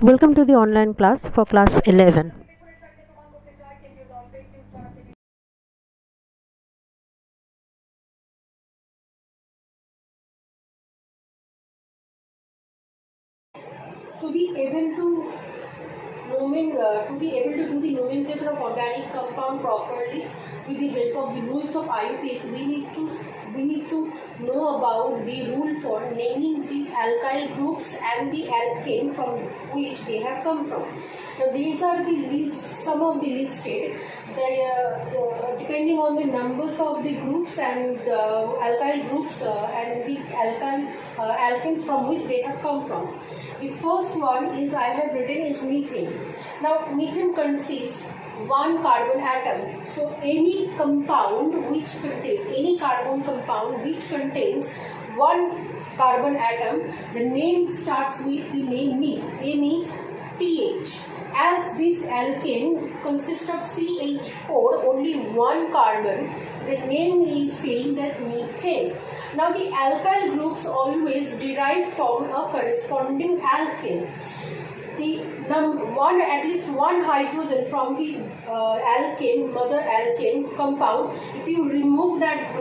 Welcome to the online class for class 11. To be able to do the nomenclature of organic compound properly with the help of the rules of IUPAC, we need to know about the rule for naming the alkyl groups and the alkane from which they have come from. Now these are the list, some of the listed. Depending on the numbers of the groups and alkyl groups and the alkanes from which they have come from. The first one is I have written is methane. Now methane consists one carbon atom. So any compound which contains one carbon atom, the name starts with the name METH. As this alkane consists of CH4, only one carbon, the name is saying that methane. Now the alkyl groups always derive from a corresponding alkane. At least one hydrogen from the mother alkane compound. If you remove that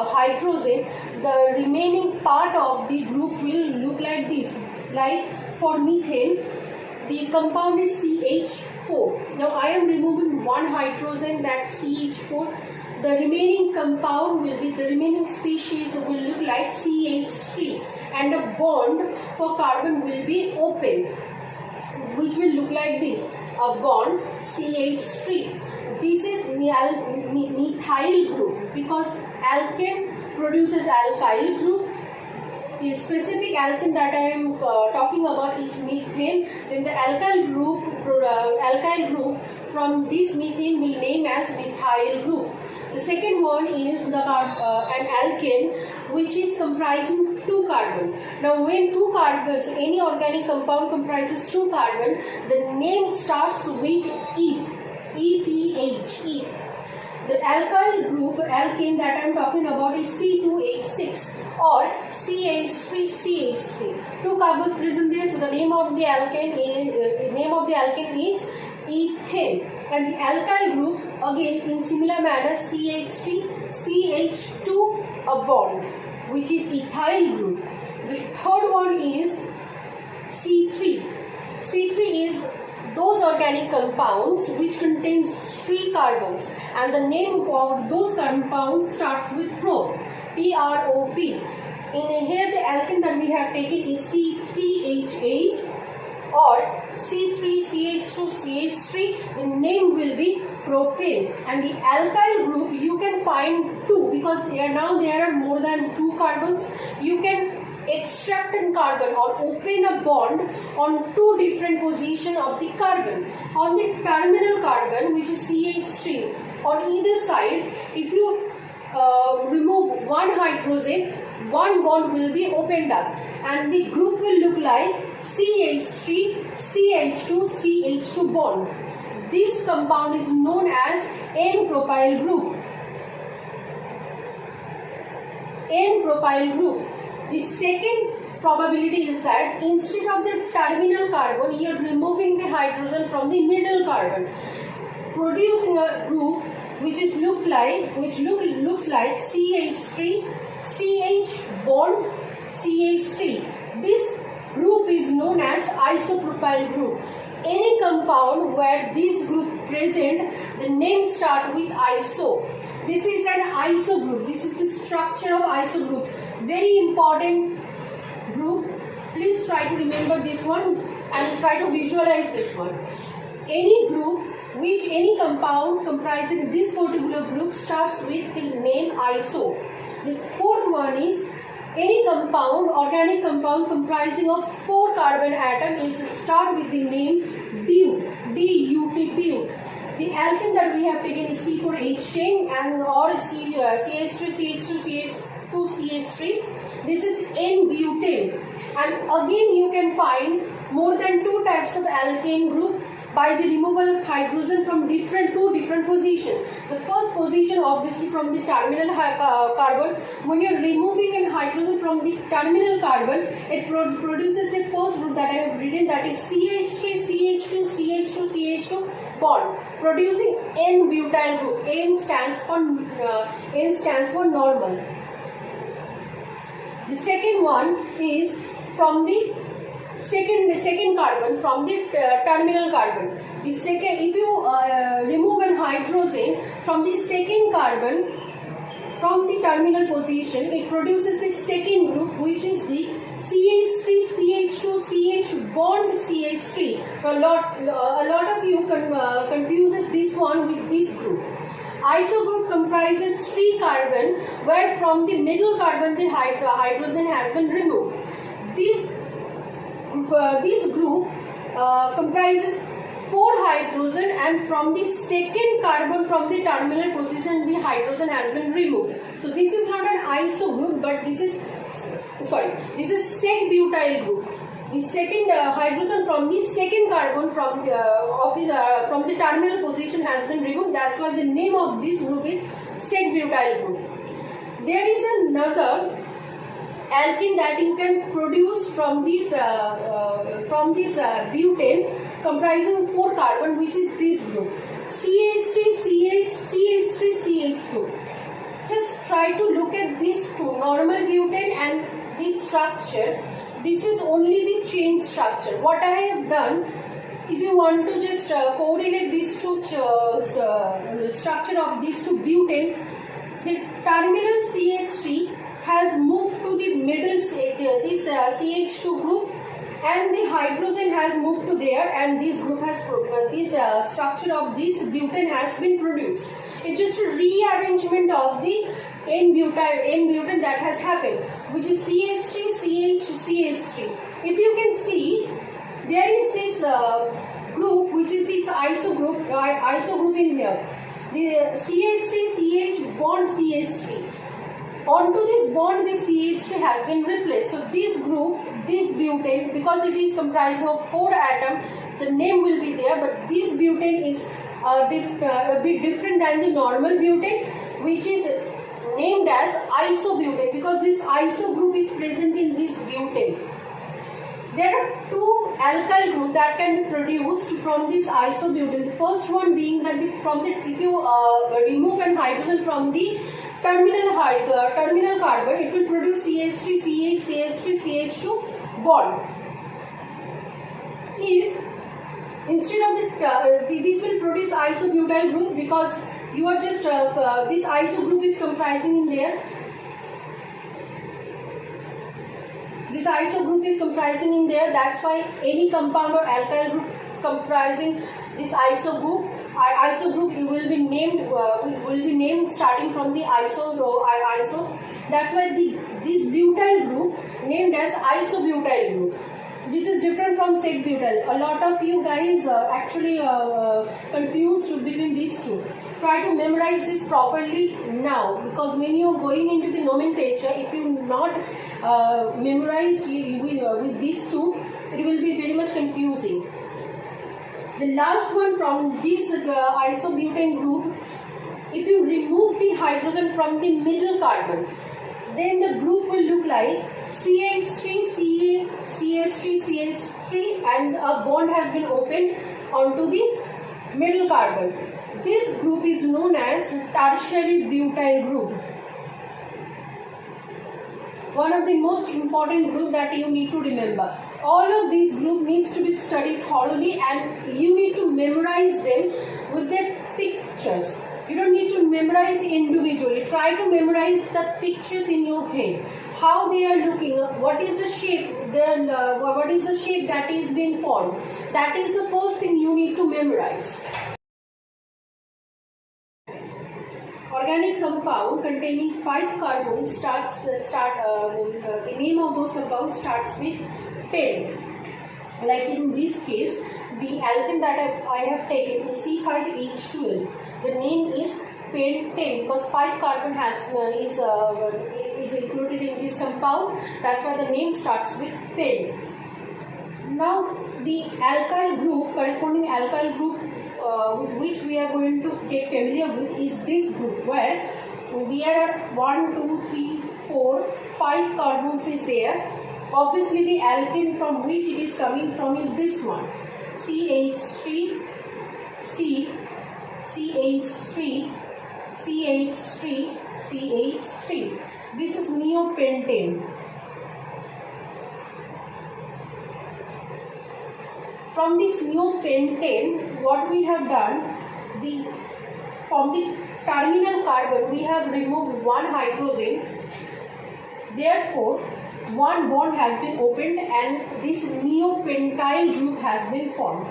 hydrogen, the remaining part of the group will look like this. Like for methane, the compound is CH4. Now I am removing one hydrogen, that CH4. The remaining species will look like CH3, and a bond for carbon will be open, which will look like this, a bond CH3. This is methyl group because alkane produces alkyl group. The specific alkane that I am talking about is methane. Then the alkyl group from this methane will name as methyl group. The second one is an alkane which is comprising two carbon. Now when two carbons, any organic compound comprises two carbon, the name starts with eth, ETH. The alkyl group alkane that I am talking about is C2H6 or CH3CH3. Two carbons present there, so the name of the alkane is ethane. And the alkyl group again in similar manner CH3 CH2, a bond, which is ethyl group. The third one is C3. C3 is those organic compounds which contains three carbons, and the name of those compounds starts with prop, PROP. In here the alkane that we have taken is C3H8 or C3CH2CH3. The name will be propane. And the alkyl group you can find two, because there are more than two carbons. You can extract a carbon or open a bond on two different positions of the carbon. On the terminal carbon, which is CH3, on either side, if you remove one hydrogen, one bond will be opened up and the group will look like CH3 CH2 CH2 bond. This compound is known as N-propyl group. N-propyl group. The second probability is that instead of the terminal carbon, you are removing the hydrogen from the middle carbon, producing a group which looks like CH3 CH bond CH3. This group is known as isopropyl group. Any compound where this group present, the name start with iso. This is an iso group. This is the structure of iso group. Very important group. Please try to remember this one and try to visualize this one. Any compound comprising this particular group starts with the name iso. The fourth one is any organic compound comprising of four carbon atoms start with the name bute, BUT. The alkane that we have taken is C4H10 and or CH3CH2CH2 CH3. This is N-butane. And again you can find more than two types of alkane group. by the removal of hydrogen from two different positions. The first position obviously from the terminal carbon. When you are removing a hydrogen from the terminal carbon, it produces the first group that I have written, that is CH3, CH2, CH2, CH2 bond, producing N-butyl group. N stands for normal. The second one is from the second carbon from the terminal carbon. The second, if you remove an hydrogen from the second carbon from the terminal position, it produces the second group, which is the CH3, CH2, CH bond CH3. A lot of you confuses this one with this group. Iso group comprises 3 carbon, where from the middle carbon the hydrogen has been removed. This group comprises 4 hydrogen, and from the second carbon from the terminal position the hydrogen has been removed. So this is not an iso group, but this is sec-butyl group. The second hydrogen from the second carbon from the terminal position has been removed. That's why the name of this group is sec-butyl group. There is another alkene that you can produce from this butane, comprising 4 carbon, which is this group, CH3, CH3, CH2. Just try to look at these two, normal butane and this structure. This is only the chain structure. What I have done, if you want to just correlate these two structure of these two butane, the terminal CH3 has moved to the middle, this CH2 group, and the hydrogen has moved to there, and this group has this structure of this butane has been produced. It's just a rearrangement of the N-butane that has happened, which is CH3, CH, CH3. If you can see, there is this group, which is this iso group in here. The CH3, CH bond CH3. Onto this bond, this CH3 has been replaced. So this group, this butane, because it is comprising of 4 atoms, the name will be there, but this butane is a bit different than the normal butane, which is named as isobutane, because this iso group is present in this butane. There are 2 alkyl groups that can be produced from this isobutane. The first one being that if you remove an hydrogen from the terminal carbon, it will produce CH3, CH, CH3, CH2 bond. If instead of this will produce isobutyl group, because you are just this iso group is comprising in there. This iso group is comprising in there. That's why any compound or alkyl group comprising this iso group will be named starting from the iso. That's why this butyl group named as isobutyl group. This is different from sec-butyl. A lot of you guys actually confused between these two. Try to memorize this properly now, because when you are going into the nomenclature, if you not memorize with these two, it will be very much confusing. The last one from this isobutane group, if you remove the hydrogen from the middle carbon, then the group will look like CH3, CH3, CH3, and a bond has been opened onto the middle carbon. This group is known as tertiary butyl group. One of the most important group that you need to remember. All of these group needs to be studied thoroughly, and you need to memorize them with their pictures. You don't need to memorize individually. Try to memorize the pictures in your head. How they are looking, what is the shape, what is the shape that is being formed. That is the first thing you need to memorize. Organic compound containing 5 carbons the name of those compounds starts with pen. Like in this case, the alkene that I have taken is C5H12. The name is pentane because 5 carbon is included in this compound. That's why the name starts with pen. Now the alkyl group, corresponding alkyl group with which we are going to get familiar with is this group, where there are 1, 2, 3, 4, 5 carbons is there. Obviously the alkene from which it is coming from is this one, CH3, C, CH3, CH3, CH3. This is neopentane. From this neopentane, what we have done, from the terminal carbon we have removed one hydrogen. Therefore, one bond has been opened and this neopentyl group has been formed.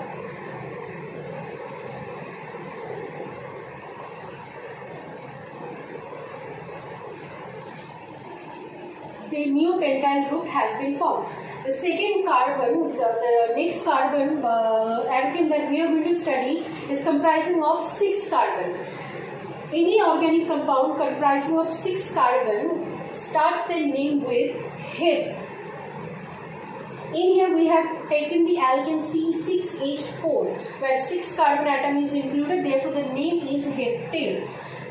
The neopentyl group has been formed. The second carbon, the next carbon alkene that we are going to study is comprising of 6 carbon. Any organic compound comprising of 6 carbon starts their name with hep. In here we have taken the alkene C6H4, where 6 carbon atom is included, therefore the name is heptane.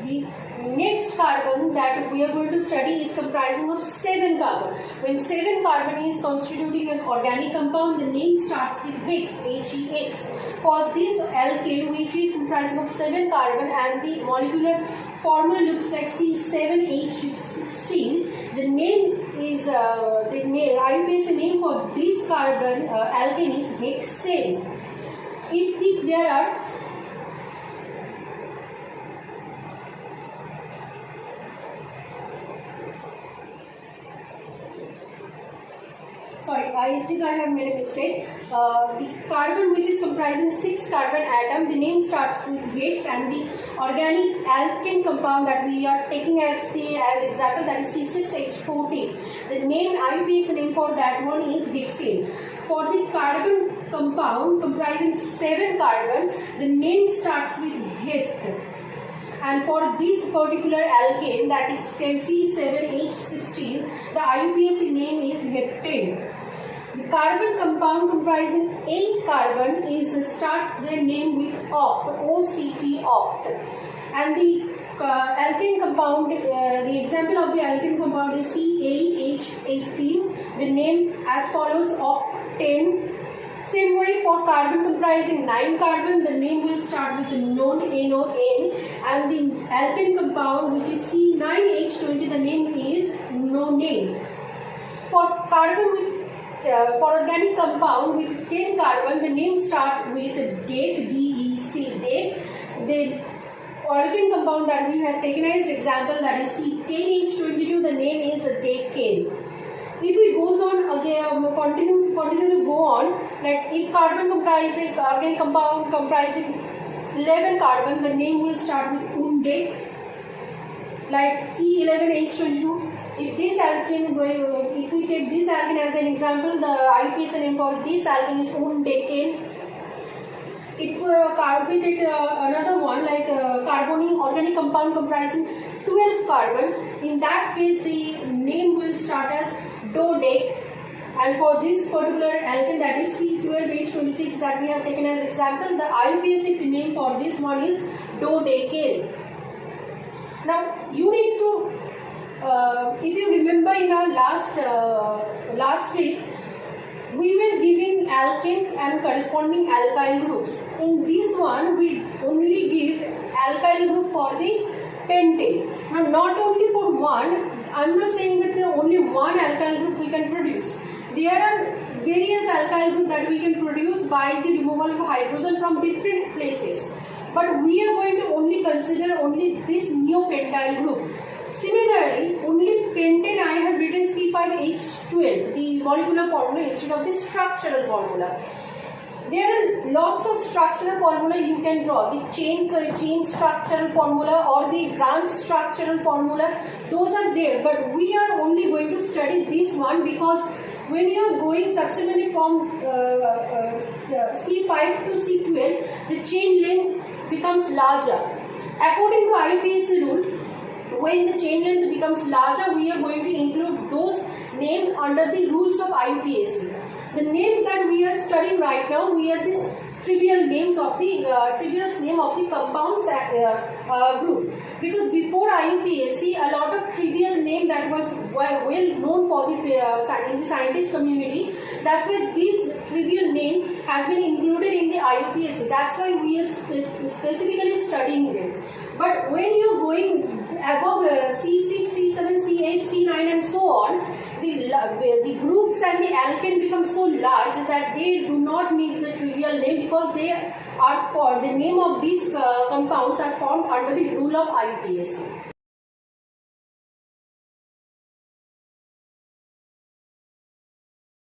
The next carbon that we are going to study is comprising of 7 carbon. When 7 carbon is constituting an organic compound, the name starts with hex, Hex. For this alkene, which is comprising of 7 carbon and the molecular formula looks like C7H16, the name is IUPAC name for this carbon alkene is hexane. If there are I think I have made a mistake. The carbon which is comprising 6 carbon atom, the name starts with hex, and the organic alkene compound that we are taking as example, that is C6H14. The name IUPAC name for that one is hexane. For the carbon compound comprising 7 carbon, the name starts with hept. And for this particular alkane, that is C7H16, the IUPAC name is heptane. The carbon compound comprising 8 carbon is start their name with oct, OCT, oct. And the alkane compound, the example of the alkane compound is C8H18. The name as follows, octane. Same way for carbon comprising 9 carbon, the name will start with non, NON, and the alkane compound which is C9H20, the name is nonane. For carbon with for organic compound with 10 carbon, the name start with DEC, DEC, DEC. The organic compound that we have taken as example, that is C10H22, the name is decane. If it goes on again, continue to go on, like if carbon comprising organic compound comprising 11 carbon, the name will start with undec, like C11H22. If this alkene, if we take this alkene as an example, the IUPAC name for this alkene is undecane. If we take another one, like carbonic organic compound comprising 12 carbon, in that case the name will start as dodec. And for this particular alkene, that is C12H26 that we have taken as example, the IUPAC name for this one is dodecane. Now you need to, if you remember in our last clip, we were giving alkane and corresponding alkyl groups. In this one, we only give alkyl group for the pentane. Now, not only for one, I am not saying that only one alkyl group we can produce. There are various alkyl groups that we can produce by the removal of hydrogen from different places. But we are going to only consider only this neopentyl group. Similarly, only pentane I have written C5H12, the molecular formula instead of the structural formula. There are lots of structural formula you can draw, the chain structural formula or the branch structural formula, those are there, but we are only going to study this one because when you are going subsequently from C5 to C12, the chain length becomes larger. According to IUPAC rule, when the chain length becomes larger, we are going to include those named under the rules of IUPAC. The names that we are studying right now, we are this trivial names of the name of the compounds group, because before IUPAC a lot of trivial name that was well known for the in the scientist community. That's why this trivial name has been included in the IUPAC. That's why we are specifically studying them. But when you're going above C6, C7, C8, C9 and so on, the groups and the alkane become so large that they do not need the trivial name, because they are for the name of these compounds are formed under the rule of IUPAC.